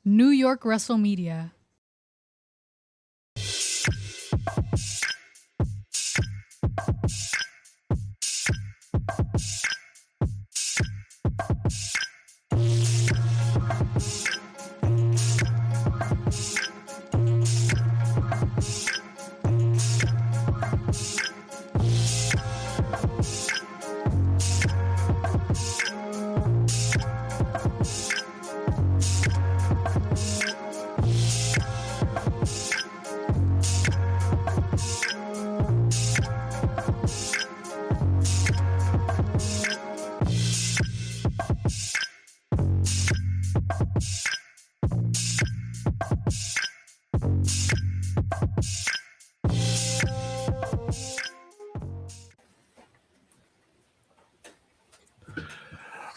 New York Wrestle Media.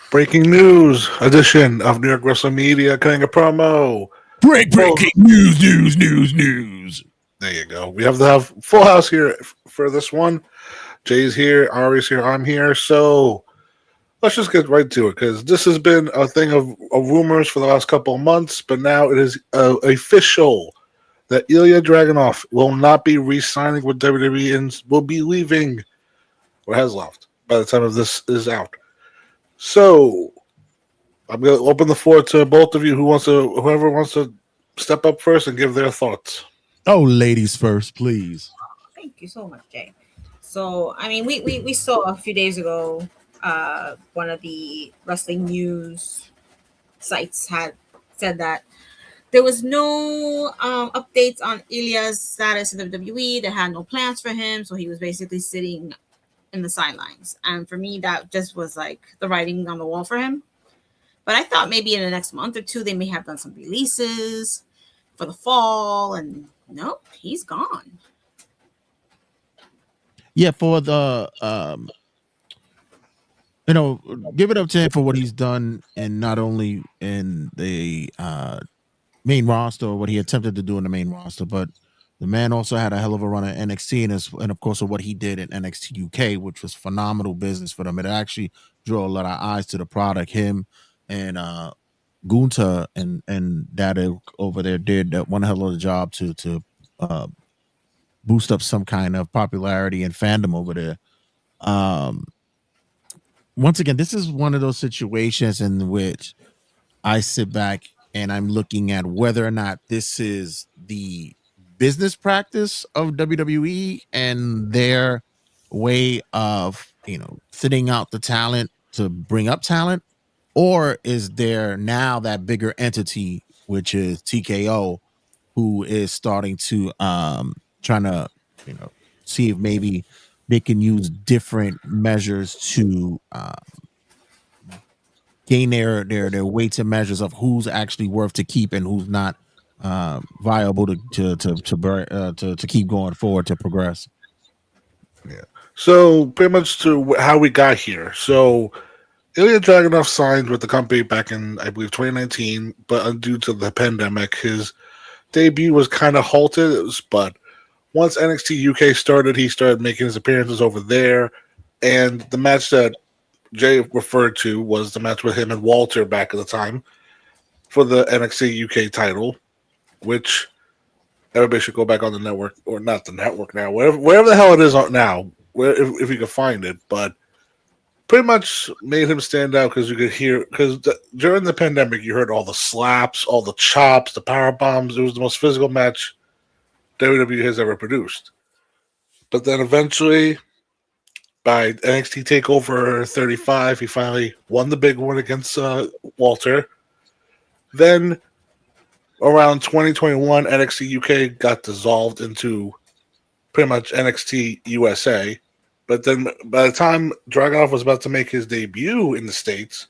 Breaking news edition of New York Wrestle Media cutting a promo. Breaking news. There you go. We have to have full house here for this one. Jay's here, Ari's here, I'm here. So let's just get right to it because this has been a thing of rumors for the last couple of months, but now it is official that Ilya Dragonov will not be re-signing with WWE and will be leaving or has left by the time of this is out. So I'm going to open the floor to both of you. Whoever wants to step up first and give their thoughts. Oh, ladies first, please. Thank you so much, Jay. So, I mean, we saw a few days ago, one of the wrestling news sites had said that there was no updates on Ilya's status in the WWE. They had no plans for him, so he was basically sitting in the sidelines. And for me, that just was like the writing on the wall for him. But I thought maybe in the next month or two, they may have done some releases for the fall. And nope, he's gone. Yeah, for the give it up to him for what he's done, and not only in the main roster or what he attempted to do in the main roster, but the man also had a hell of a run at NXT and of course of what he did in NXT UK, which was phenomenal business for them. It actually drew a lot of eyes to the product. Him and Gunta and that over there did one hell of a job to boost up some kind of popularity and fandom over there. Once again, this is one of those situations in which I sit back and I'm looking at whether or not this is the business practice of WWE and their way of, thinning out the talent to bring up talent, or is there now that bigger entity, which is TKO, who is starting to trying to, see if maybe they can use different measures to gain their weights and measures of who's actually worth to keep and who's not viable to keep going forward to progress. Yeah. So pretty much to how we got here. So Ilya Dragunov signed with the company back in, I believe, 2019, but due to the pandemic, his debut was kind of halted. But once NXT UK started, he started making his appearances over there. And the match that Jay referred to was the match with him and Walter back at the time for the NXT UK title, which everybody should go back on the network, or not the network now, wherever the hell it is now, if you can find it. But pretty much made him stand out because you could hear, because during the pandemic, you heard all the slaps, all the chops, the power bombs. It was the most physical match WWE has ever produced. But then eventually, by NXT TakeOver 35, he finally won the big one against Walter. Then, around 2021, NXT UK got dissolved into pretty much NXT USA. But then, by the time Dragunov was about to make his debut in the States,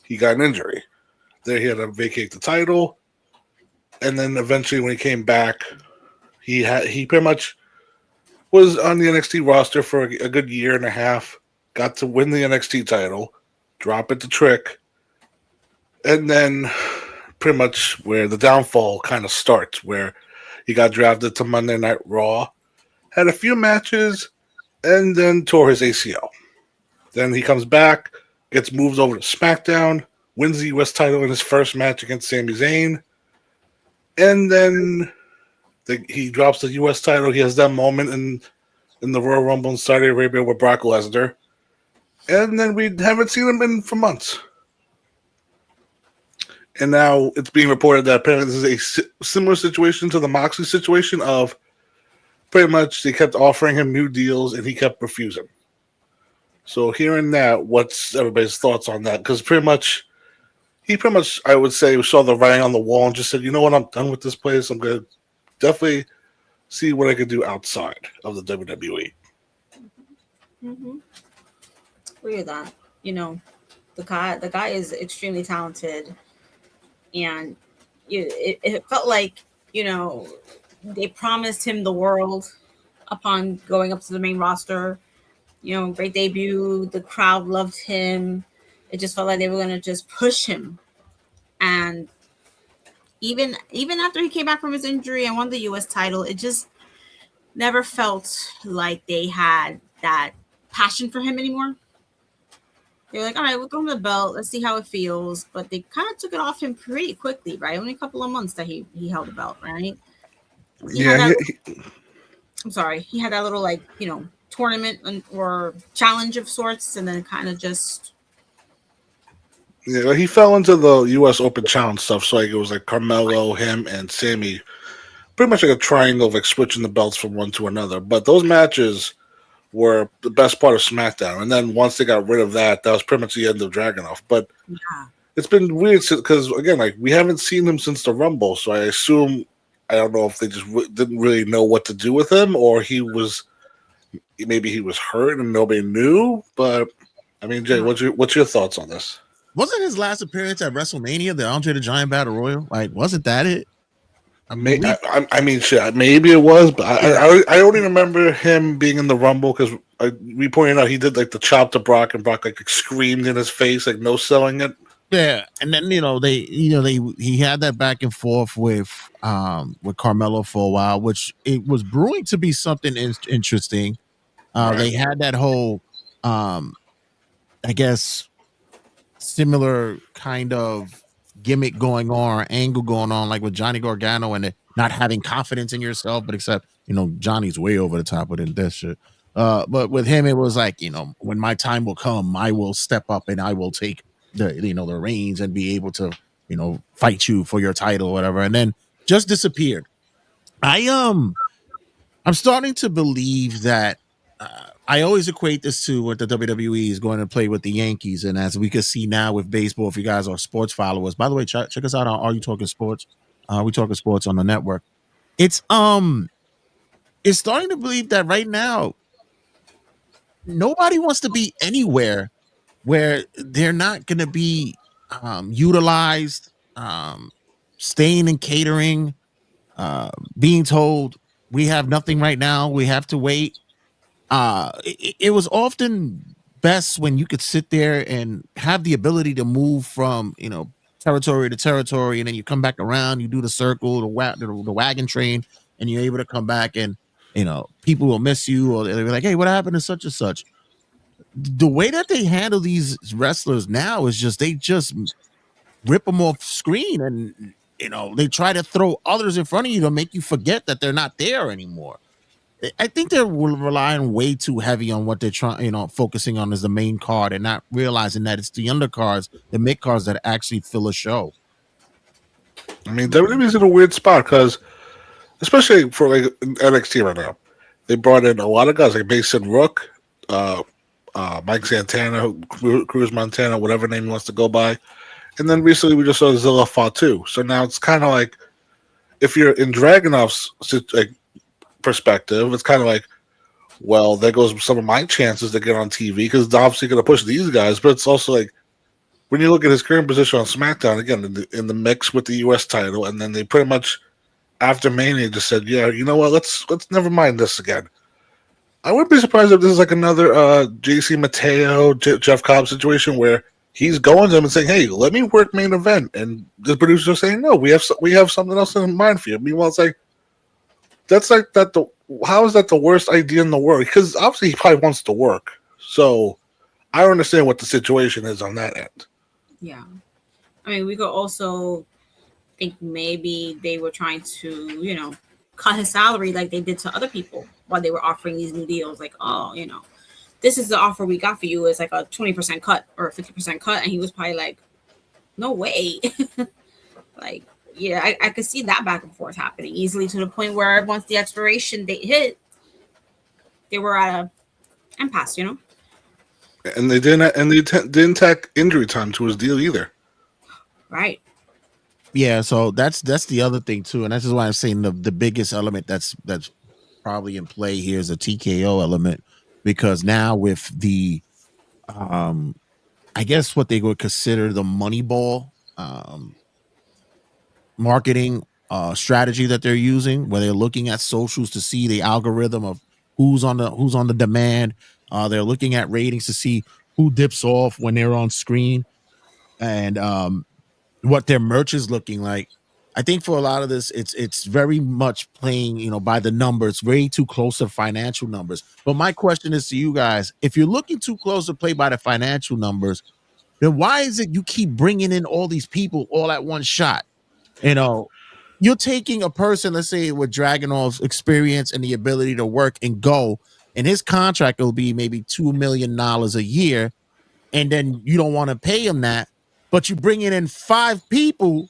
he got an injury. There he had to vacate the title. And then eventually, when he came back, he pretty much was on the NXT roster for a good year and a half, got to win the NXT title, drop it to Trick, and then pretty much where the downfall kind of starts, where he got drafted to Monday Night Raw, had a few matches, and then tore his ACL. Then he comes back, gets moved over to SmackDown, wins the US title in his first match against Sami Zayn, And then he drops the U.S. title. He has that moment in the Royal Rumble in Saudi Arabia with Brock Lesnar. And then we haven't seen him for months. And now it's being reported that apparently this is a similar situation to the Moxley situation of pretty much they kept offering him new deals and he kept refusing. So hearing that, what's everybody's thoughts on that? Because he pretty much, I would say, saw the writing on the wall and just said, you know what, I'm done with this place. I'm going to definitely see what I could do outside of the WWE. Mm-hmm. Agree with that. The guy is extremely talented, and it felt like they promised him the world upon going up to the main roster. Great debut. The crowd loved him. It just felt like they were gonna just push him, and even after he came back from his injury and won the U.S. title, it just never felt like they had that passion for him anymore. They were like, all right, we'll give him the belt. Let's see how it feels. But they kind of took it off him pretty quickly, right? Only a couple of months that he held the belt, right? I'm sorry. He had that little, tournament or challenge of sorts, and then kind of just... Yeah, he fell into the U.S. Open Challenge stuff. So it was like Carmelo, him, and Sammy. Pretty much like a triangle of switching the belts from one to another. But those matches were the best part of SmackDown. And then once they got rid of that was pretty much the end of Dragonov. But it's been weird because, again, we haven't seen him since the Rumble. So I assume, I don't know if they just didn't really know what to do with him, or maybe he was hurt and nobody knew. But, I mean, Jay, what's your thoughts on this? Wasn't his last appearance at WrestleMania the Andre the Giant Battle Royal? Wasn't that it? I mean, shit. Maybe it was, but I don't even remember him being in the Rumble because we pointed out he did the chop to Brock, and Brock screamed in his face, no selling it. Yeah, and then he had that back and forth with Carmelo for a while, which it was brewing to be something interesting. Right. They had that whole, I guess, similar kind of gimmick going on, or angle going on, like with Johnny Gargano and not having confidence in yourself, but except Johnny's way over the top with that shit. But with him, it was like when my time will come, I will step up and I will take the reins and be able to fight you for your title or whatever, and then just disappeared. I'm starting to believe that I always equate this to what the WWE is going to play with the Yankees, and as we can see now with baseball, if you guys are sports followers, by the way, check us out on Are You Talking Sports? We Talking Sports on the network. It's starting to believe that right now nobody wants to be anywhere where they're not going to be utilized, staying in catering, being told we have nothing right now, we have to wait. It was often best when you could sit there and have the ability to move from territory to territory, and then you come back around, you do the circle, the wagon train, and you're able to come back, and people will miss you, or they'll be like, hey, what happened to such and such? The way that they handle these wrestlers now is they just rip them off screen, and they try to throw others in front of you to make you forget that they're not there anymore. I think they're relying way too heavy on what they're trying, focusing on as the main card, and not realizing that it's the undercards, the mid cards that actually fill a show. I mean, WWE's in a weird spot because, especially for NXT right now, they brought in a lot of guys like Mason Rook, Mike Santana, Cruz Montana, whatever name he wants to go by, and then recently we just saw Zilla Fatu. So now it's kind of like, if you're in Dragonov's perspective, it's kind of like, well, there goes some of my chances to get on TV because it's obviously going to push these guys. But it's also like, when you look at his current position on SmackDown, again, in the mix with the U.S. title, and then they pretty much, after Mania, just said, yeah, you know what, let's never mind this again. I wouldn't be surprised if this is like another JC Mateo, Jeff Cobb situation where he's going to them and saying, hey, let me work main event. And the producers are saying, no, we have something else in mind for you. Meanwhile, it's like, that's like that. How is that the worst idea in the world? Because obviously he probably wants to work. So I don't understand what the situation is on that end. Yeah, I mean, we could also think maybe they were trying to, cut his salary like they did to other people while they were offering these new deals. Like, oh, this is the offer we got for you. It's like a 20% cut or a 50% cut. And he was probably like, no way. Like, yeah, I could see that back and forth happening easily to the point where once the expiration date hit, they were at a impasse, And didn't tack injury time to his deal either. Right. Yeah, so that's the other thing too, and that's just why I'm saying the biggest element that's probably in play here is a TKO element, because now with the I guess what they would consider the Moneyball marketing strategy that they're using, where they're looking at socials to see the algorithm of who's on the demand. They're looking at ratings to see who dips off when they're on screen, and what their merch is looking like. I think for a lot of this, it's very much playing, by the numbers, way too close to financial numbers. But my question is to you guys: if you're looking too close to play by the financial numbers, then why is it you keep bringing in all these people all at one shot? You're taking a person, let's say, with Dragonov's experience and the ability to work and go, and his contract will be maybe $2 million a year, and then you don't want to pay him that, but you bring in 5 people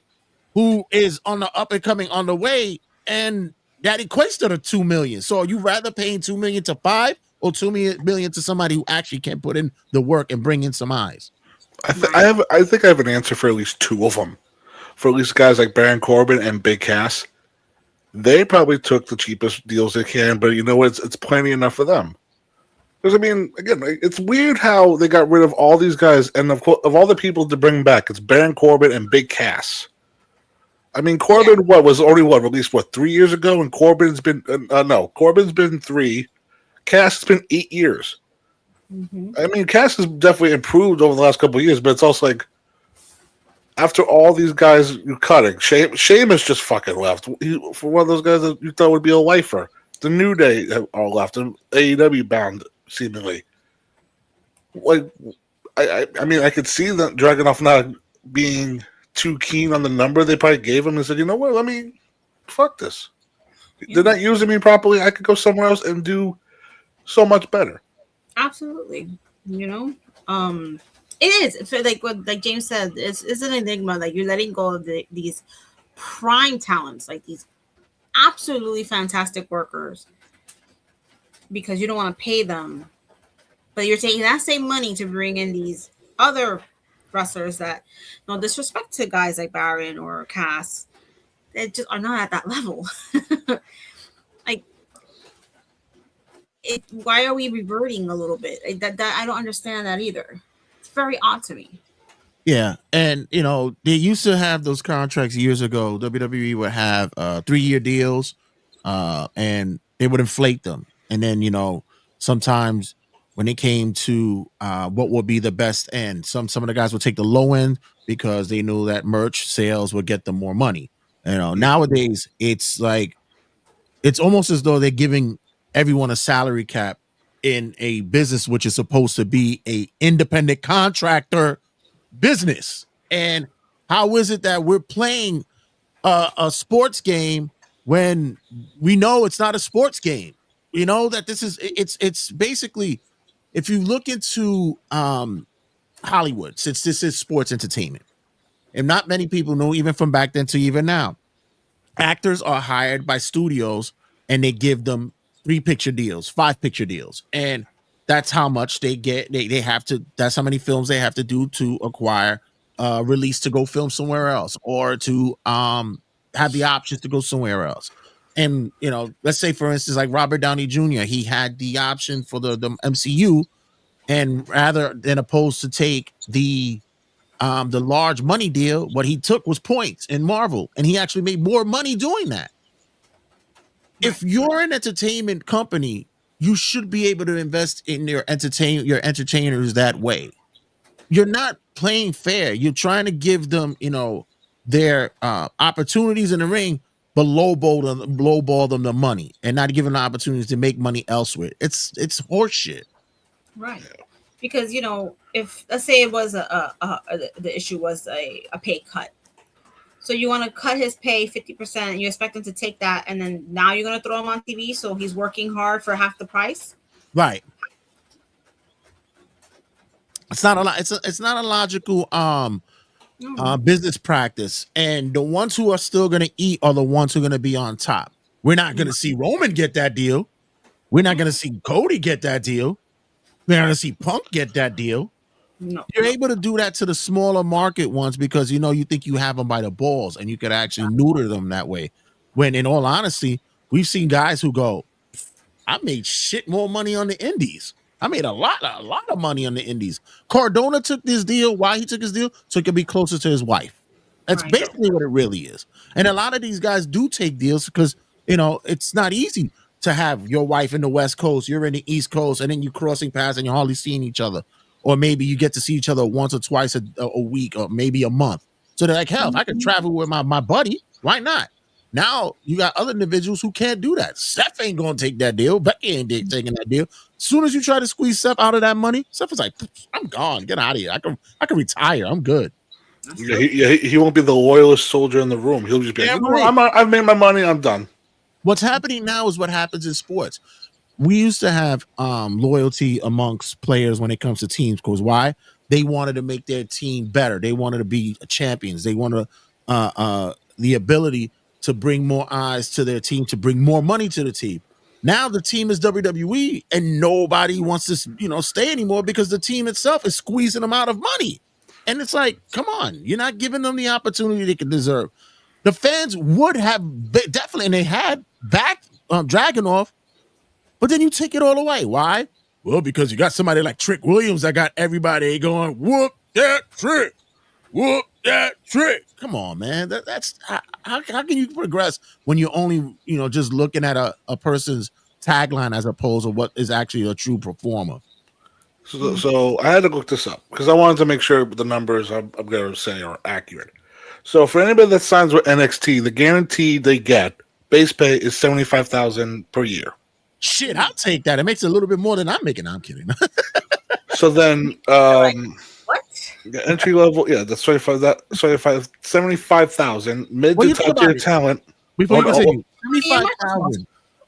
who is on the up and coming on the way, and that equates to the 2 million. So are you rather paying 2 million to 5 or 2 million to somebody who actually can put in the work and bring in some eyes? I think I have an answer for at least 2 of them. For at least guys like Baron Corbin and Big Cass, they probably took the cheapest deals they can, but you know what? It's plenty enough for them. Because I mean, again, it's weird how they got rid of all these guys, and of all the people to bring back, it's Baron Corbin and Big Cass. I mean, Corbin was only released 3 years ago, and Corbin's been Corbin's been 3, Cass has been 8 years. Mm-hmm. I mean, Cass has definitely improved over the last couple of years, but it's also like, after all these guys you're cutting, Sheamus just fucking left. For one of those guys that you thought would be a lifer. The New Day are left, and AEW bound, seemingly. Like, I mean, I could see that Dragonov not being too keen on the number they probably gave him and said, you know what, fuck this. Yeah. They're not using me properly. I could go somewhere else and do so much better. Absolutely. It is. It's like James said, it's an enigma. Like, you're letting go of these prime talents, like these absolutely fantastic workers, because you don't want to pay them, but you're taking that same money to bring in these other wrestlers that, no disrespect to guys like Baron or Cass, they just are not at that level. Like, why are we reverting a little bit? That I don't understand that either. It's very odd to me. Yeah, and they used to have those contracts years ago. WWE would have 3-year deals, and they would inflate them. And then sometimes when it came to what would be the best end, some of the guys would take the low end because they knew that merch sales would get them more money. Nowadays it's like, it's almost as though they're giving everyone a salary cap in a business which is supposed to be a independent contractor business. And how is it that we're playing a sports game when we know it's not a sports game? That this is, it's basically, if you look into Hollywood, since this is sports entertainment, and not many people know, even from back then to even now, actors are hired by studios and they give them 3-picture deals, 5-picture deals, and that's how much they get. They have to, that's how many films they have to do to acquire release to go film somewhere else, or to have the options to go somewhere else. And let's say, for instance, like Robert Downey Jr., he had the option for the MCU, and rather than opposed to take the large money deal, what he took was points in Marvel, and he actually made more money doing that. If you're an entertainment company, you should be able to invest in your entertainers that way. You're not playing fair. You're trying to give them, their opportunities in the ring, but lowball them the money, and not give them the opportunities to make money elsewhere. It's horseshit. Right. Because, if, let's say it was the issue was a pay cut. So you want to cut his pay 50%, and you expect him to take that, and then now you're going to throw him on TV, so he's working hard for half the price. Right. It's not a lot. It's not a logical business practice. And the ones who are still going to eat are the ones who are going to be on top. We're not going to see Roman get that deal. We're not going to see Cody get that deal. We're not going to see Punk get that deal. No. You're able to do that to the smaller market ones because you think you have them by the balls and you could actually neuter them that way. When in all honesty, we've seen guys who go, I made shit more money on the indies. I made a lot of money on the indies. Cardona took this deal. Why he took his deal? So he could be closer to his wife. That's basically what it really is. And a lot of these guys do take deals because, it's not easy to have your wife in the West Coast, you're in the East Coast, and then you're crossing paths and you're hardly seeing each other. Or maybe you get to see each other once or twice a week or maybe a month. So they're like, hell, if I could travel with my buddy, why not? Now you got other individuals who can't do that. Seth ain't gonna take that deal. Becky ain't taking that deal. As soon as you try to squeeze Seth out of that money, Seth is like, I'm gone. Get out of here. I can retire. I'm good. Yeah, he won't be the loyalist soldier in the room. He'll just be like, I've made my money. I'm done. What's happening now is what happens in sports. We used to have loyalty amongst players when it comes to teams because why? They wanted to make their team better. They wanted to be champions. They wanted the ability to bring more eyes to their team, to bring more money to the team. Now the team is WWE and nobody wants to, stay anymore because the team itself is squeezing them out of money. And it's like, come on, you're not giving them the opportunity they can deserve. The fans would have definitely, and they had backed Dragonov, but then you take it all away. Why? Well, because you got somebody like Trick Williams that got everybody going, whoop that trick. Whoop that trick. Come on, man. That's how can you progress when you're only, just looking at a person's tagline as opposed to what is actually a true performer? So I had to look this up because I wanted to make sure the numbers I'm going to say are accurate. So for anybody that signs with NXT, the guarantee they get base pay is $75,000 per year. Shit, I'll take that. It makes it a little bit more than I'm making. I'm kidding. So then, what? Entry level, that's 75,000 mid to top tier talent. Before you continue,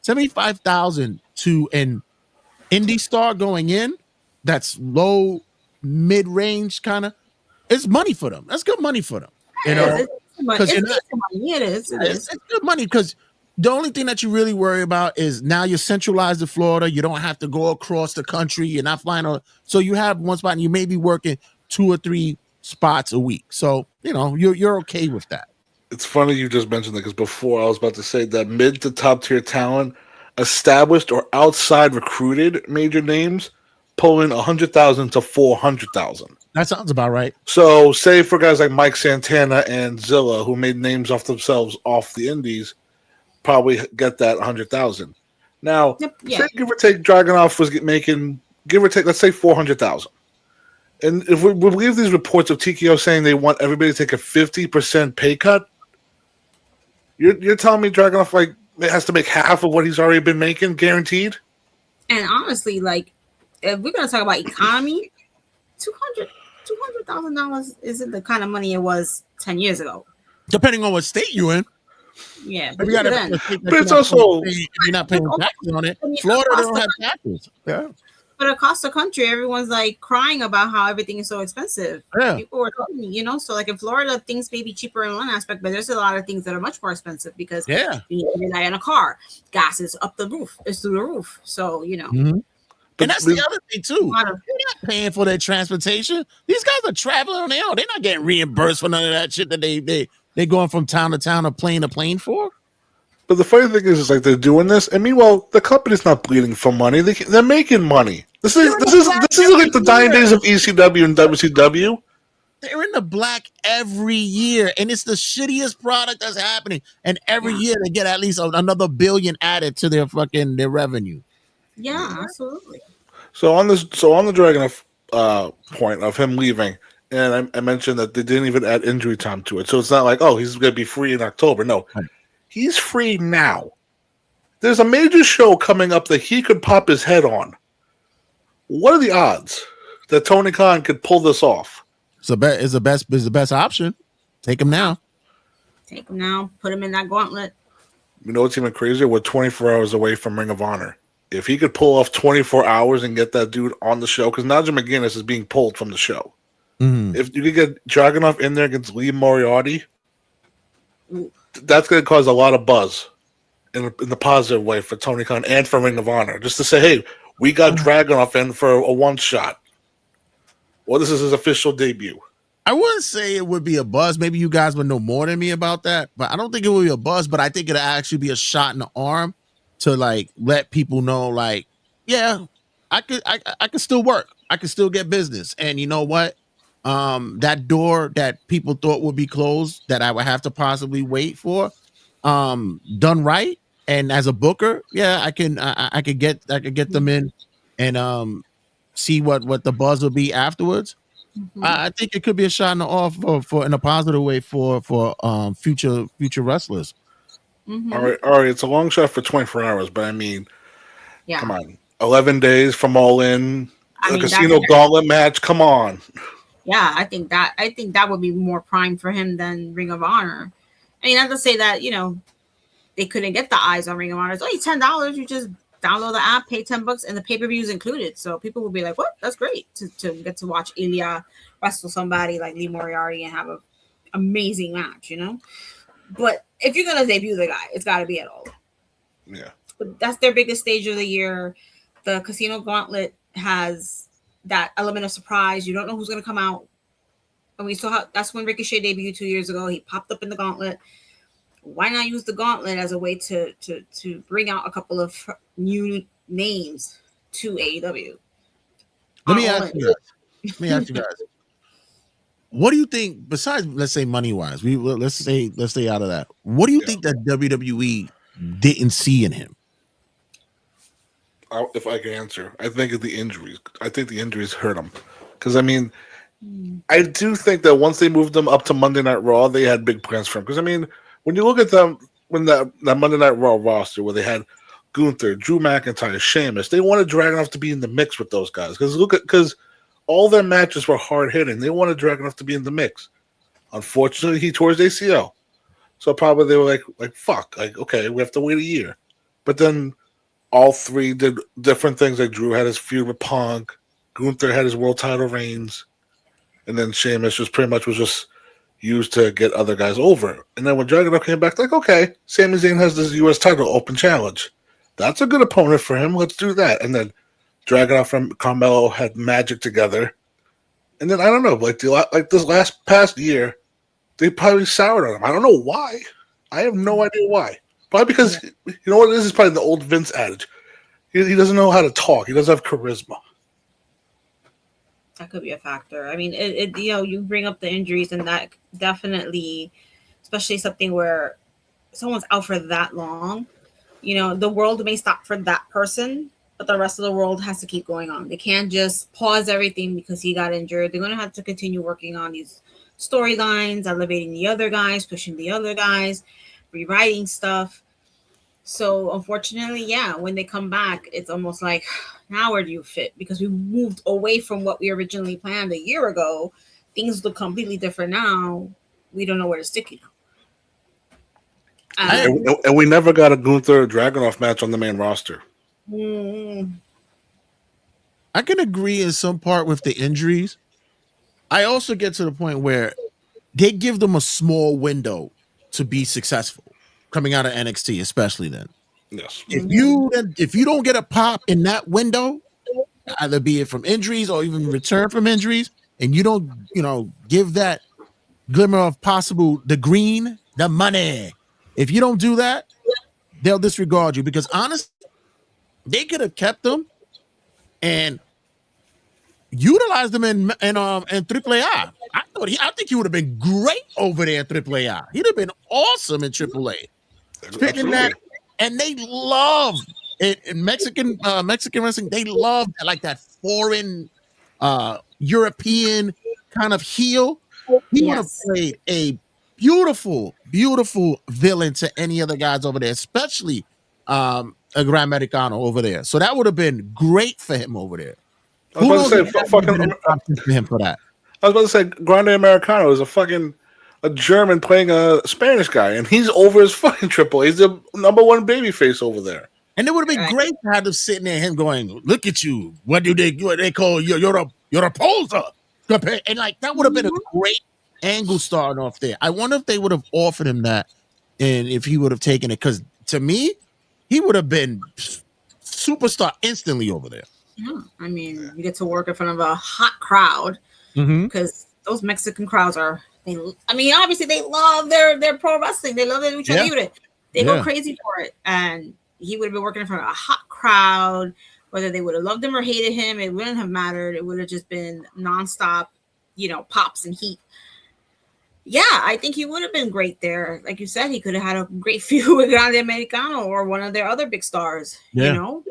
75,000 to an indie star going in. That's low, mid range kind of. It's money for them. That's good money for them. Because it's good money because the only thing that you really worry about is now you're centralized to Florida. You don't have to go across the country. You're not flying on. So you have one spot and you may be working 2 or 3 spots a week. So, you're okay with that. It's funny you just mentioned that because before I was about to say that mid to top tier talent, established or outside recruited major names, pulling 100,000 to 400,000. That sounds about right. So say for guys like Mike Santana and Zilla who made names off themselves off the indies, probably get that 100,000. Now, say give or take, Dragonov was making give or take, let's say 400,000. And if we believe these reports of TKO saying they want everybody to take a 50% pay cut, you're telling me Dragonov has to make half of what he's already been making, guaranteed? And honestly, if we're gonna talk about economy, $200,000 isn't the kind of money it was 10 years ago. Depending on what state you're in. Yeah, but it's also you're not paying taxes on it. Florida don't have taxes. Yeah. But across the country, everyone's crying about how everything is so expensive. Yeah. People were talking, so in Florida, things may be cheaper in one aspect, but there's a lot of things that are much more expensive because you need to rely on a car. Gas is up the roof. It's through the roof. So, Mm-hmm. And that's the other thing too. They're not paying for their transportation. These guys are traveling on their own. They're not getting reimbursed for none of that shit that they going from town to town or plane to plane for. But the funny thing is they're doing this, and meanwhile, the company's not bleeding for money. They're making money. This is like the dying days of ECW and WCW. They're in the black every year, and it's the shittiest product that's happening. And every year they get at least another billion added to their revenue. Yeah, absolutely. So on the Dragonov point of him leaving, and I mentioned that they didn't even add injury time to it. So it's not like, he's going to be free in October. No. Right. He's free now. There's a major show coming up that he could pop his head on. What are the odds that Tony Khan could pull this off? So it's the best option. Take him now. Take him now, put him in that gauntlet. You know what's even crazier? We're 24 hours away from Ring of Honor. If he could pull off 24 hours and get that dude on the show, because Nigel McGuinness is being pulled from the show. Mhm. If you could get Dragonov in there against Lee Moriarty, Ooh. that's going to cause a lot of buzz in the positive way for Tony Khan and for Ring of Honor. Just to say, hey, we got Dragonov in for a one shot. Well, this is his official debut. I wouldn't say it would be a buzz. Maybe you guys would know more than me about that, but I don't think it would be a buzz. But I think it'd actually be a shot in the arm to like let people know, like, yeah, I could still work. I could still get business. And you know what? That door that people thought would be closed, that I would have to possibly wait for, done right. And as a booker, yeah, I could get them in and see what the buzz will be afterwards. I think it could be a shot in the off for in a positive way for future wrestlers. All right, it's a long shot for 24 hours, but I mean, Yeah. come on, 11 days from All In, I mean, casino gauntlet match. Come on. Yeah, I think that would be more prime for him than Ring of Honor. I mean, not to say that they couldn't get the eyes on Ring of Honor. It's only $10. You just download the app, pay $10, and the pay-per-view is included. So people will be like, "What? That's great to get to watch Ilya wrestle somebody like Lee Moriarty and have an amazing match." But if you're gonna debut the guy, it's got to be at All. Yeah. But that's their biggest stage of the year. The Casino Gauntlet has that element of surprise. You don't know who's gonna come out. And we saw that's when Ricochet debuted 2 years ago. He popped up in the Gauntlet. Why not use the Gauntlet as a way to bring out a couple of new names to AEW? Let me ask you guys. What do you think, besides, let's say, money wise, let's stay out of that. What do you think that WWE didn't see in him? If I can answer, I think it's the injuries. I think the injuries hurt him. Because, I mean, I do think that once they moved them up to Monday Night Raw, they had big plans for him. Because, I mean, when you look at them, when that Monday Night Raw roster where they had Gunther, Drew McIntyre, Sheamus, they wanted Dragonov to be in the mix with those guys. Because all their matches were hard hitting. They wanted Dragonov to be in the mix. Unfortunately, he tore his ACL. So probably they were like, fuck, like, okay, we have to wait a year. But then all three did different things. Like Drew had his feud with Punk, Gunther had his world title reigns, and then Sheamus was just used to get other guys over. And then when Dragonov came back, like, okay, Sami Zayn has this U.S. title open challenge. That's a good opponent for him. Let's do that. And then Dragonov and Carmelo had magic together. And then, I don't know, like this past year, they probably soured on him. I don't know why. I have no idea why. Probably because, you know what, this is probably the old Vince adage. He doesn't know how to talk. He doesn't have charisma. That could be a factor. I mean, you bring up the injuries, and that definitely, especially something where someone's out for that long, the world may stop for that person, but the rest of the world has to keep going on. They can't just pause everything because he got injured. They're going to have to continue working on these storylines, elevating the other guys, pushing the other guys, rewriting stuff. So unfortunately, when they come back, it's almost like, now where do you fit? Because we moved away from what we originally planned a year ago. Things look completely different now. We don't know where to stick you now. And we never got a Gunther Dragonov match on the main roster. I can agree in some part with the injuries. I also get to the point where they give them a small window to be successful coming out of NXT, especially then. Yes. If you don't get a pop in that window, either be it from injuries or even return from injuries, and you don't, give that glimmer of possible the green, the money. If you don't do that, they'll disregard you, because honestly, they could have kept them and utilized them in AAA. I think he would have been great over there in AAA. He'd have been awesome in AAA. Fitting that, and they love it in Mexican wrestling. They love that foreign European kind of heel. He would have played a beautiful villain to any other guys over there, especially a Gran Americano over there. So that would have been great for him over there. I was about to say, for him for that. I was about to say, Grande Americano is a fucking a German playing a Spanish guy, and he's over his fucking Triple H. He's the number one babyface over there. And it would have been great to have them sitting there, him going, "Look at you! What they call you? You're a poser." And like that would have been a great angle starting off there. I wonder if they would have offered him that, and if he would have taken it. Because to me, he would have been superstar instantly over there. Yeah, I mean, you get to work in front of a hot crowd because those Mexican crowds are. Obviously they love their pro wrestling. They love their lucha libre. They go crazy for it, and he would have been working in front of a hot crowd. Whether they would have loved him or hated him, it wouldn't have mattered. It would have just been nonstop, pops and heat. Yeah, I think he would have been great there. Like you said, he could have had a great feud with Grande Americano or one of their other big stars. Dragonov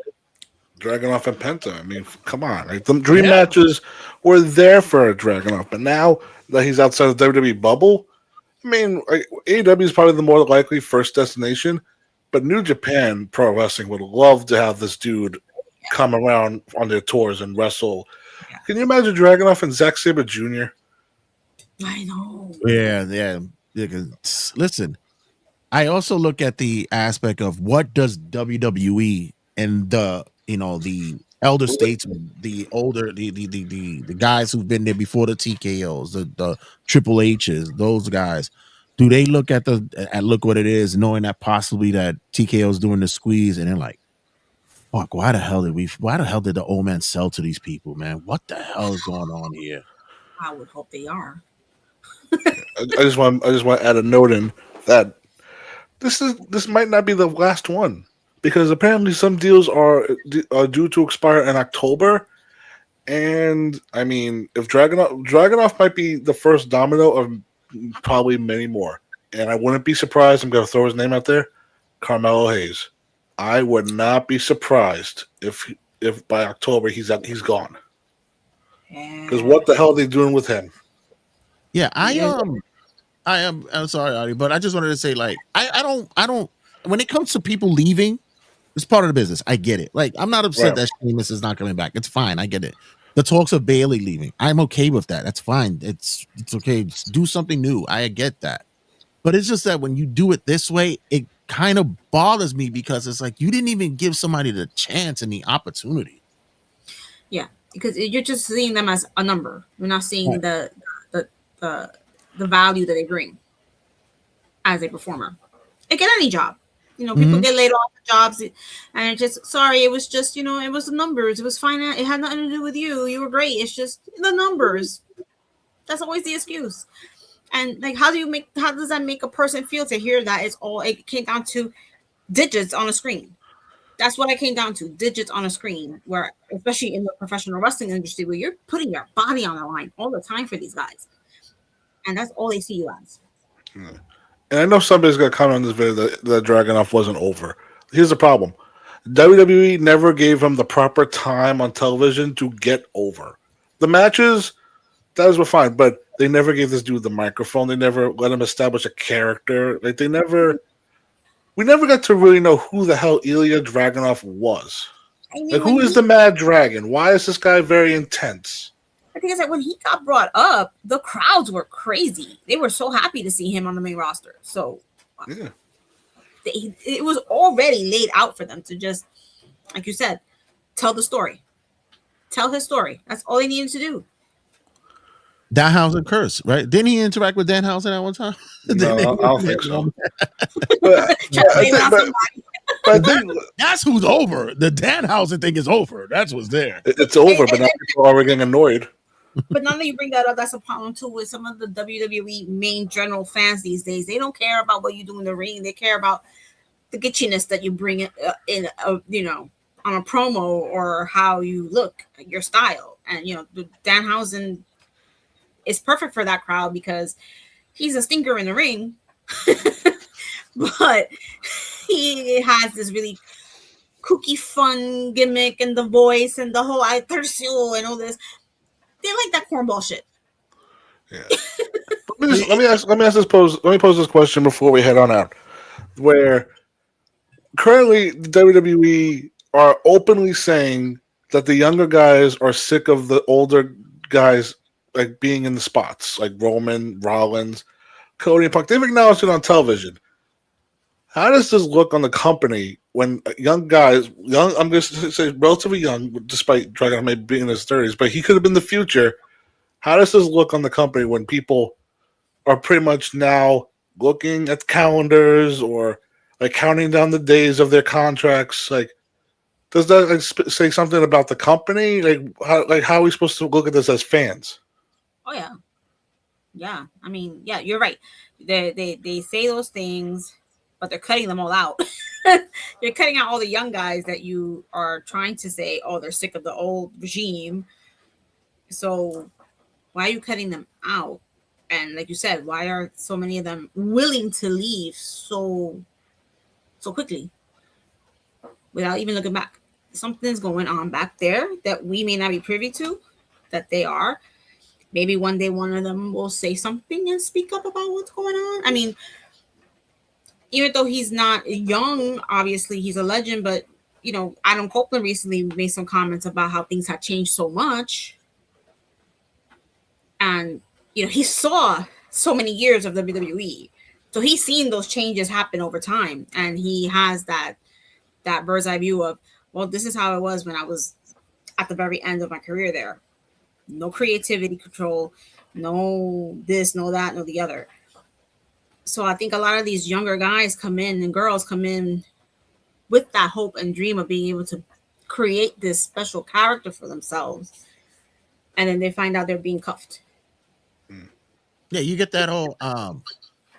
and Penta. I mean, come on. Like, the dream matches were there for Dragonov, but now that he's outside of the WWE bubble, I mean, AEW is probably the more likely first destination, but New Japan Pro Wrestling would love to have this dude come around on their tours and wrestle. Yeah. Can you imagine Dragonov and Zack Sabre Jr.? I know. Yeah. Listen, I also look at the aspect of what does WWE and the elder statesmen, the older, the guys who've been there before the TKOs, the Triple H's, those guys, do they look at look what it is, knowing that possibly that TKO's doing the squeeze, and they're like, fuck, why the hell did the old man sell to these people, man? What the hell is going on here? I would hope they are. I just want to add a note in that this might not be the last one, because apparently some deals are due to expire in October, and I mean, if Dragonov might be the first domino of probably many more, and I wouldn't be surprised. I'm going to throw his name out there, Carmelo Hayes. I would not be surprised if by October he's gone. Because what the hell are they doing with him? Yeah, I'm sorry, Adi, but I just wanted to say, like, I don't. When it comes to people leaving, it's part of the business. I get it. Like, I'm not upset that Sheamus is not coming back. It's fine. I get it. The talks of Bailey leaving, I'm okay with that. That's fine. It's okay. Just do something new. I get that. But it's just that when you do it this way, it kind of bothers me, because it's like you didn't even give somebody the chance and the opportunity. Yeah, because you're just seeing them as a number. You're not seeing the value that they bring as a performer. Like in any job, people get laid off of jobs, and it's just it was just it was the numbers. It was fine. It had nothing to do with you. You were great. It's just the numbers. That's always the excuse. And like, how does that make a person feel to hear that it came down to digits on a screen? That's what I came down to, digits on a screen, where, especially in the professional wrestling industry, where you're putting your body on the line all the time for these guys. And that's all they see you as. And I know somebody's going to comment on this video that Dragonov wasn't over. Here's the problem. WWE never gave him the proper time on television to get over. The matches, those were fine, but they never gave this dude the microphone. They never let him establish a character. Like, we never got to really know who the hell Ilya Dragunov was. I mean, like, who is the Mad Dragon? Why is this guy very intense? I think it's like when he got brought up, the crowds were crazy. They were so happy to see him on the main roster. So yeah, it was already laid out for them to just, like you said, tell the story. Tell his story. That's all they needed to do. Danhausen curse, right? Didn't he interact with Danhausen at one time? No, I don't think so. But that's who's over. The Danhausen thing is over. That's what's there. It's over, but now people are getting annoyed. But now that you bring that up, that's a problem too with some of the WWE main general fans these days. They don't care about what you do in the ring. They care about the gitchiness that you bring in on a promo, or how you look, your style. And the Danhausen is perfect for that crowd because he's a stinker in the ring, but he has this really kooky, fun gimmick and the voice and the whole "I thirst you" and all this. They like that cornball shit. Yeah. let me pose this question before we head on out. Where currently the WWE are openly saying that the younger guys are sick of the older guys, like, being in the spots, like Roman, Rollins. Cody and Punk, they've acknowledged it on television. How does this look on the company when young guys, I'm going to say relatively young, despite Dragonov maybe being in his 30s, but he could have been the future. How does this look on the company when people are pretty much now looking at calendars or like counting down the days of their contracts? Like, does that say something about the company? How are we supposed to look at this as fans? Oh yeah. I mean, yeah, you're right. They say those things, but they're cutting them all out. You're cutting out all the young guys that you are trying to say, oh, they're sick of the old regime. So why are you cutting them out? And like you said, why are so many of them willing to leave so quickly without even looking back? Something's going on back there that we may not be privy to, that they are. Maybe one day one of them will say something and speak up about what's going on. I mean, even though he's not young, obviously he's a legend, but you know, Adam Copeland recently made some comments about how things have changed so much. And you know, he saw so many years of WWE. So he's seen those changes happen over time. And he has that bird's eye view of, well, this is how it was when I was at the very end of my career there. No creativity control, no this, no that, no the other. So I think a lot of these younger guys come in and girls come in with that hope and dream of being able to create this special character for themselves. And then they find out they're being cuffed. Yeah, you get that whole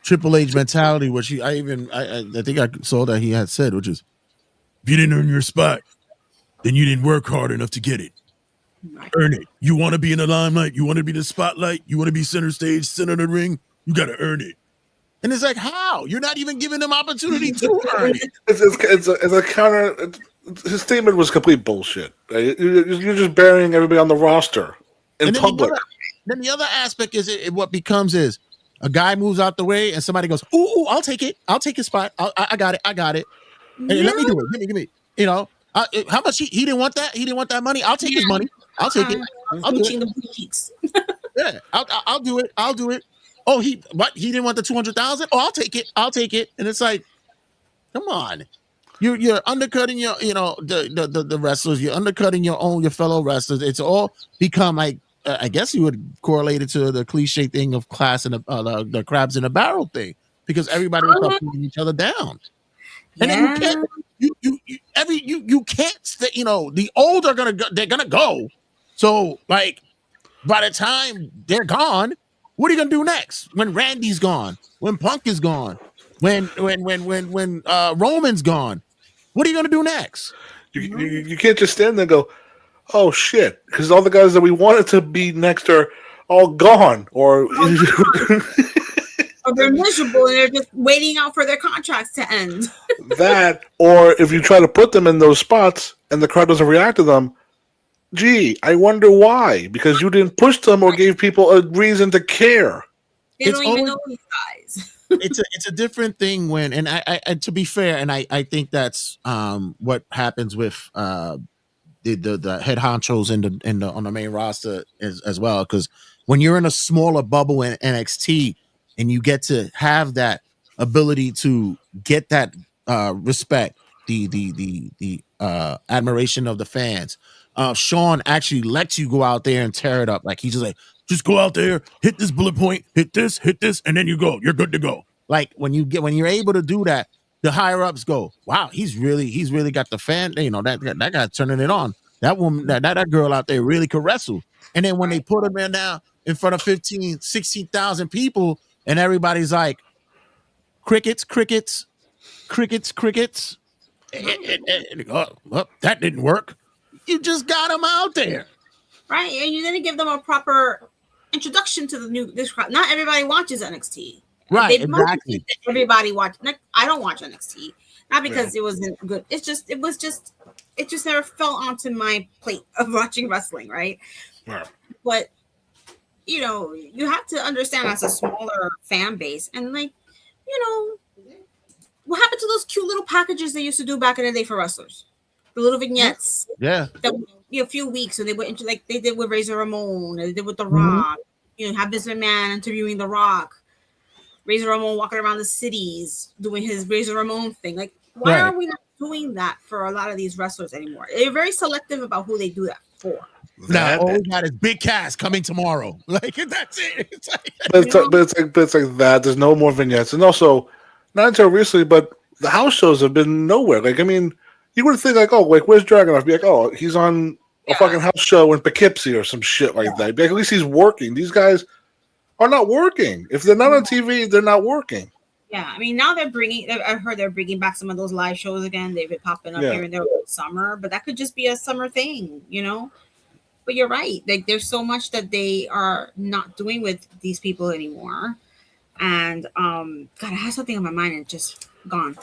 Triple H mentality, which I think I saw that he had said, which is, if you didn't earn your spot, then you didn't work hard enough to get it. Right. Earn it. You want to be in the limelight, you want to be in the spotlight, you want to be center stage, center of the ring, you got to earn it. And it's like, how? You're not even giving them opportunity to earn it. It's a counter. His statement was complete bullshit. Right? You're just burying everybody on the roster in public. Then the other aspect is what becomes is a guy moves out the way and somebody goes, ooh, I'll take it. I'll take his spot. I got it. Hey, let me do it. Give me. You know, how much he didn't want that? He didn't want that money. I'll take his money. I'll take it. I'll do it. Yeah, I'll do it. I'll do it. Oh, he didn't want the 200,000. Oh, I'll take it. And it's like, come on. You're undercutting the wrestlers. You're undercutting your fellow wrestlers. It's all become like, I guess you would correlate it to the cliche thing of class and the crabs in a barrel thing, because everybody was putting each other down. And then you can't stay, the old are they're gonna go. So like by the time they're gone, what are you gonna do next? When Randy's gone, when Punk is gone, when Roman's gone, what are you gonna do next? You can't just stand there and go, oh shit, because all the guys that we wanted to be next are all gone, or they're miserable and they're just waiting out for their contracts to end. That, or if you try to put them in those spots and the crowd doesn't react to them, gee, I wonder why, because you didn't push them or gave people a reason to care. They don't even know these guys. It's a different thing when, and I to be fair, and I think that's what happens with the head honchos on the main roster as well, because when you're in a smaller bubble in NXT and you get to have that ability to get that respect, the admiration of the fans, Sean actually lets you go out there and tear it up. Like he's just like, just go out there, hit this bullet point, hit this, and then you're good to go. Like when you're able to do that, the higher ups go, wow, he's really got the fan. That guy turning it on. That woman, that girl out there really could wrestle. And then when they put him in now in front of 15, 16,000 people, and everybody's like, crickets. That didn't work. You just got him out there, right? And you didn't give them a proper introduction to this crowd. Not everybody watches NXT. Right, exactly. Everybody watch. I don't watch NXT, not because it wasn't good. It just never fell onto my plate of watching wrestling, right? But you have to understand, as a smaller fan base, and what happened to those cute little packages they used to do back in the day for wrestlers? The little vignettes, that a few weeks, and they went into, like they did with Razor Ramon, and they did with The Rock. Have Vince McMahon interviewing The Rock. Razor Ramon walking around the cities doing his Razor Ramon thing. Like, why are we not doing that for a lot of these wrestlers anymore? They're very selective about who they do that for. Nah, all we got is Big Cass coming tomorrow. Like, that's it. It's like, but it's like that. There's no more vignettes, and also not until recently, but the house shows have been nowhere. Like, I mean, you would think like, oh, like where's Dragonov? Be like, oh, he's on a fucking house show in Poughkeepsie or some shit like that. Be like, at least he's working. These guys are not working. If they're not on TV, they're not working. Yeah, I mean, now I've heard they're bringing back some of those live shows again. They've been popping up here and there over the summer, but that could just be a summer thing, you know? But you're right. Like, there's so much that they are not doing with these people anymore. And, God, I had something on my mind and it's just gone.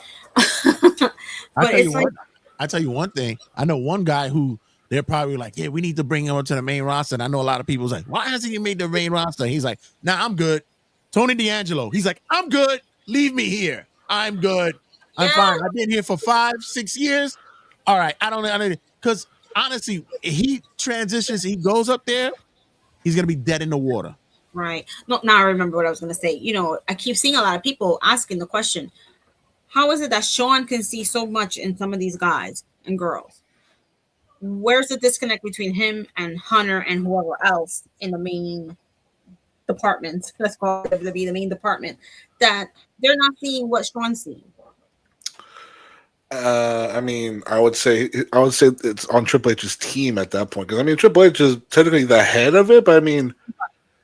I tell you one thing. I know one guy who they're probably like, yeah, we need to bring him onto the main roster. And I know a lot of people's like, why hasn't he made the main roster? He's like, nah, I'm good. Tony D'Angelo. He's like, I'm good. Leave me here. I'm good. I'm fine. I've been here for 5-6 years. All right. I don't because honestly, he transitions, he goes up there, he's gonna be dead in the water. Right. No, now I remember what I was gonna say. You know, I keep seeing a lot of people asking the question, how is it that Sean can see so much in some of these guys and girls? Where's the disconnect between him and Hunter and whoever else in the main department? Let's call it WWE, the main department, that they're not seeing what Sean's seeing. I mean, I would say it's on Triple H's team at that point, because I mean, Triple H is technically the head of it, but I mean,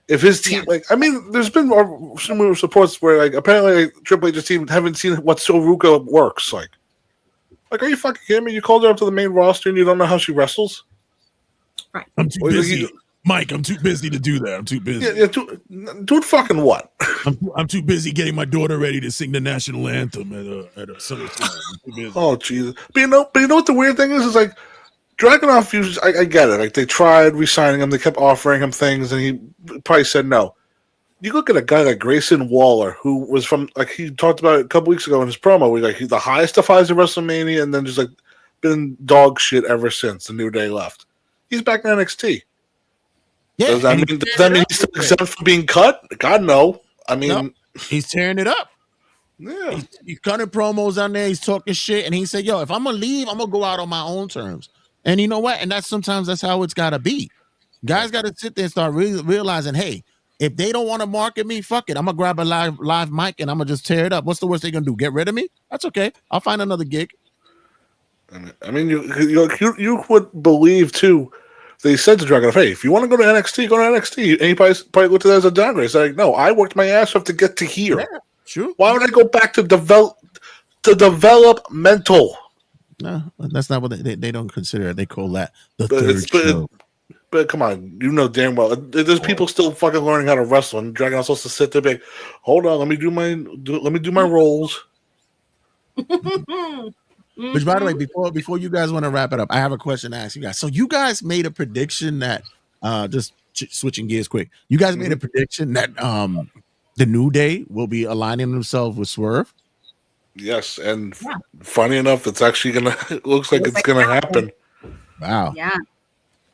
if his team, like, I mean, there's been similar reports where, like, apparently like, Triple H's team haven't seen what Soruka works like. Like, are you fucking kidding me? You called her up to the main roster and you don't know how she wrestles? Right. I'm too busy. Mike, I'm too busy to do that. I'm too busy. Yeah, dude, fucking what? I'm too busy getting my daughter ready to sing the national anthem at a summer slam. Oh, Jesus. But you know what the weird thing is? Is like, Dragonov uses, I get it. Like, they tried re-signing him. They kept offering him things, and he probably said no. You look at a guy like Grayson Waller, who was from, like, he talked about it a couple weeks ago in his promo, where he's the highest of highs at WrestleMania, and then just, like, been dog shit ever since the New Day left. He's back in NXT. Yeah, does that mean he's still exempt from being cut? God, no. I mean, no, he's tearing it up. Yeah. He's cutting promos on there. He's talking shit. And he said, yo, if I'm going to leave, I'm going to go out on my own terms. And you know what? And sometimes that's how it's got to be. Guys got to sit there and start realizing, hey, if they don't want to market me, fuck it. I'm going to grab a live mic and I'm going to just tear it up. What's the worst they're going to do? Get rid of me? That's okay. I'll find another gig. I mean, you would believe, too, they said to Dragonov, hey, if you want to go to NXT, go to NXT. And he probably looked at it as a downgrade. He's like, no, I worked my ass off to get to here. Yeah, sure. Why would I go back to developmental? No, that's not what they don't consider it. They call that the third show. But come on, you know damn well there's people still fucking learning how to wrestle, and Dragonov's supposed to sit there, and be like, hold on, let me do my roles. Which, by the way, before you guys want to wrap it up, I have a question to ask you guys. So you guys made a prediction that just switching gears quick. You guys made a prediction that the New Day will be aligning themselves with Swerve. Yes, and funny enough, it's actually it looks like it's gonna happen. Wow. Yeah.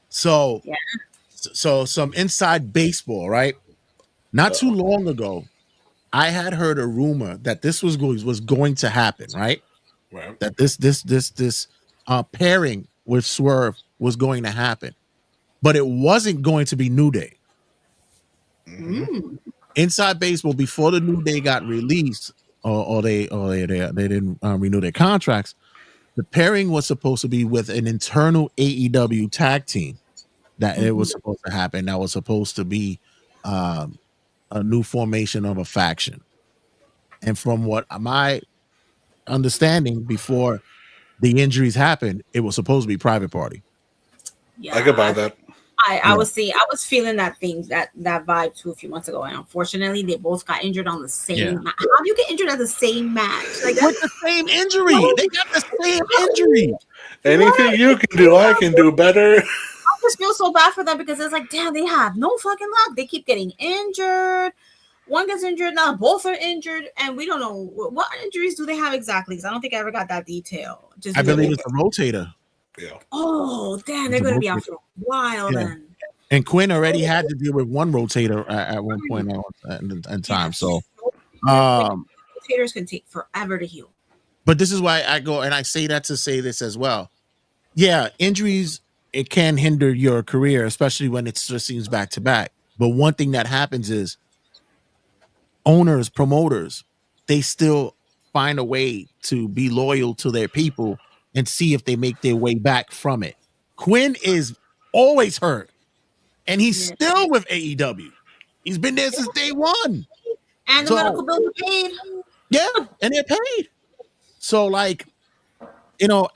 So some inside baseball, right? Not too long ago, I had heard a rumor that this was going to happen, right? Right. That this pairing with Swerve was going to happen, but it wasn't going to be New Day. Mm. Inside baseball, before the New Day got released, or they didn't renew their contracts, the pairing was supposed to be with an internal AEW tag team. That it was supposed to happen. That was supposed to be a new formation of a faction. And from what my understanding, before the injuries happened, it was supposed to be Private Party. Yeah, I could buy that. I was feeling that vibe too a few months ago, and unfortunately, they both got injured on the same match. How do you get injured at the same match? Like, with the same injury, they got the same injury. Anything you can do, I can do better. I just feel so bad for them because it's like, damn, they have no fucking luck. They keep getting injured. One gets injured, now both are injured, and we don't know what injuries do they have exactly. Because I don't think I ever got that detail. I believe it's a rotator. Yeah. Oh, damn, they're going to be out for a while then. And Quinn already had to deal with one rotator at one point in time. So Rotators can take forever to heal. But this is why I go and I say that to say this as well. Yeah, injuries, it can hinder your career, especially when it just seems back to back. But one thing that happens is owners, promoters, they still find a way to be loyal to their people and see if they make their way back from it. Quinn is always hurt, and he's still with AEW. He's been there since day one. And the medical bills are paid. Yeah, and they're paid. So, like, you know,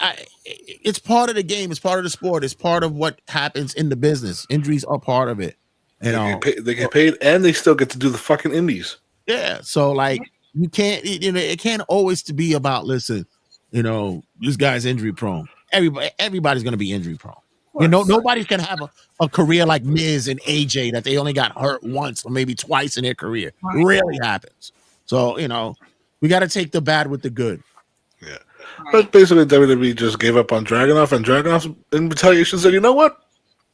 it's part of the game. It's part of the sport. It's part of what happens in the business. Injuries are part of it. You know, they get paid, and they still get to do the fucking indies. Yeah. So, like, you can't. You know, it can't always to be about. Listen, you know, this guy's injury prone. Everybody's going to be injury prone. You know, nobody's going to have a career like Miz and AJ that they only got hurt once or maybe twice in their career. It rarely happens. So, you know, we got to take the bad with the good. Yeah. But basically, WWE just gave up on Dragonov, and Dragonov in retaliation said, "You know what?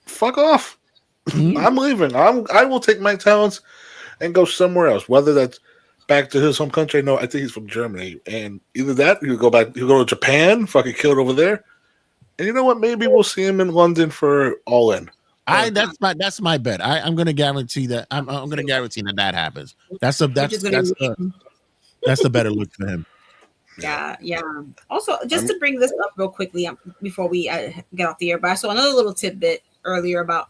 Fuck off. I'm leaving. I will take my talents and go somewhere else. Whether that's back to his home country. No, I think he's from Germany, and either that, he'll go back. He'll go to Japan, fucking kill it over there. And you know what? Maybe we'll see him in London for All In. That's my bet. I'm going to guarantee that. I'm going to guarantee that happens. That's the better look for him. Yeah. Also, just to bring this up real quickly before we get off the air, but I saw another little tidbit earlier about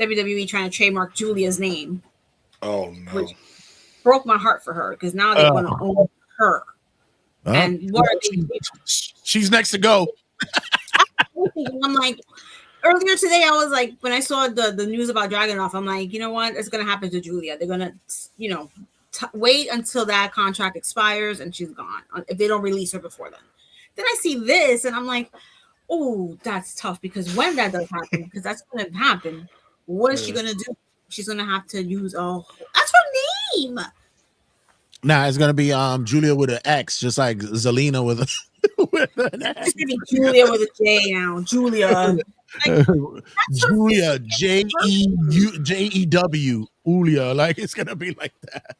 WWE trying to trademark Julia's name. Oh no! Which broke my heart for her because now they want to own her. And what are they? She's next to go. I'm like, earlier today, I was like, when I saw the news about Dragonov, I'm like, you know what? It's gonna happen to Julia. They're gonna, you know. Wait until that contract expires and she's gone if they don't release her before then. Then I see this and I'm like, oh, that's tough because when that does happen, because that's going to happen, what is she going to do? She's going to have to use that's her name. Nah, it's going to be Julia with an X, just like Zelina with an X. It's going to be Julia with a J now. Julia. Julia, Jew, Julia. Like, it's going to be like that.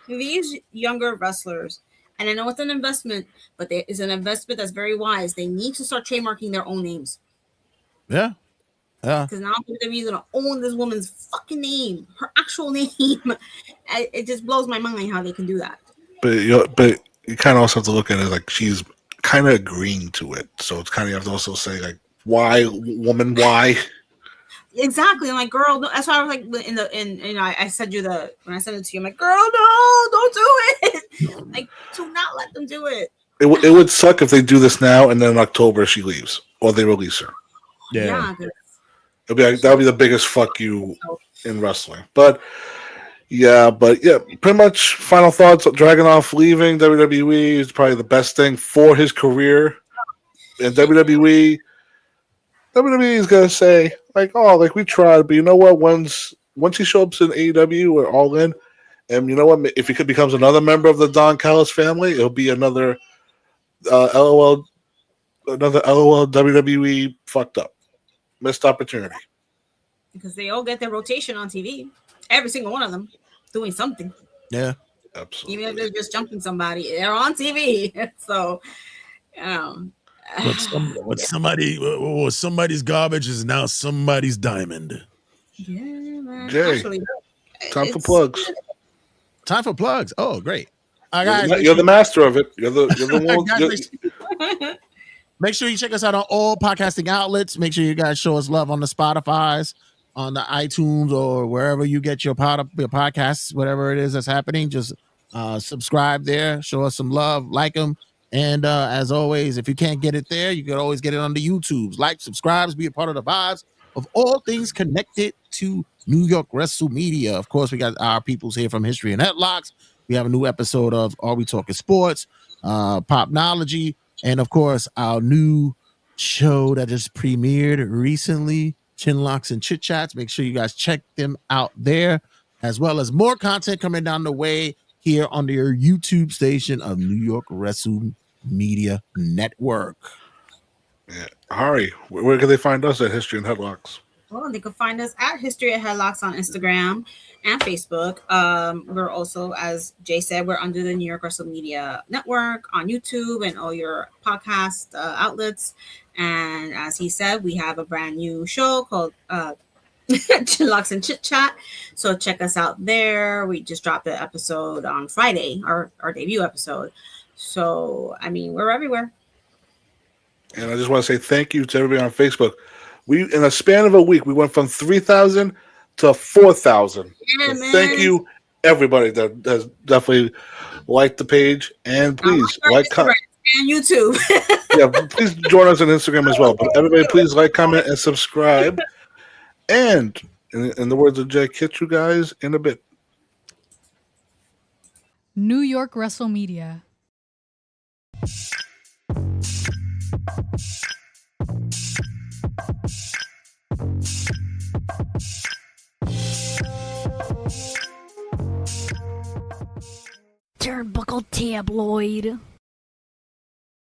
These younger wrestlers, and I know it's an investment, but there is an investment that's very wise. They need to start trademarking their own names. Yeah. Because now WWE is going to own this woman's fucking name, her actual name. It just blows my mind how they can do that. But you kind of also have to look at it like she's kind of agreeing to it. So it's kind of, you have to also say, like, why, woman, why? Exactly. I'm like, girl, that's why I was like, I said when I sent it to you, I'm like, girl, no, don't do it. Like, do not let them do it. It would suck if they do this now and then in October she leaves or they release her. Yeah. It'll be like, that'll be the biggest fuck you in wrestling. But yeah, pretty much final thoughts. Dragonov leaving WWE is probably the best thing for his career. And WWE is gonna say, like, oh, like, we tried, but you know what? Once he shows up in AEW, we're all in. And you know what? If he becomes another member of the Don Callis family, it'll be another LOL WWE fucked up. Missed opportunity. Because they all get their rotation on TV. Every single one of them doing something. Yeah. Absolutely. Even if they're just jumping somebody, they're on TV. So, somebody's garbage is now somebody's diamond. Yeah, man. Jay, actually, time for plugs. Time for plugs. Oh, great. You're the master of it. You're the one. Make sure you check us out on all podcasting outlets. Make sure you guys show us love on the Spotify's, on the iTunes, or wherever you get your podcasts, whatever it is that's happening. Just subscribe there. Show us some love. Like them. And as always, if you can't get it there, you can always get it on the YouTubes. Like, subscribe, be a part of the vibes of all things connected to New York Wrestle Media. Of course, we got our peoples here from History and Headlocks. We have a new episode of Are We Talking Sports, Popnology, and of course, our new show that just premiered recently, Chinlocks and Chit Chats. Make sure you guys check them out there, as well as more content coming down the way here on your YouTube station of New York Wrestle Media Network. Yeah. Hari, where can they find us at History and Headlocks? Well, they can find us at History of Headlocks on Instagram and Facebook. We're also, as Jay said, we're under the New York Wrestle Media Network on YouTube and all your podcast outlets. And as he said, we have a brand new show called Chinlocks and Chit Chat. So check us out there. We just dropped the episode on Friday, our debut episode. So, I mean, we're everywhere. And I just want to say thank you to everybody on Facebook. We, in a span of a week, we went from 3,000 to 4,000. Yeah, So man. thank you, everybody that has definitely liked the page. And please like, comment, and YouTube. yeah, please join us on Instagram as well. But everybody, please like, comment, and subscribe. And in the words of Jay, catch you guys in a bit. New York Wrestle Media. Turnbuckle Tabloid.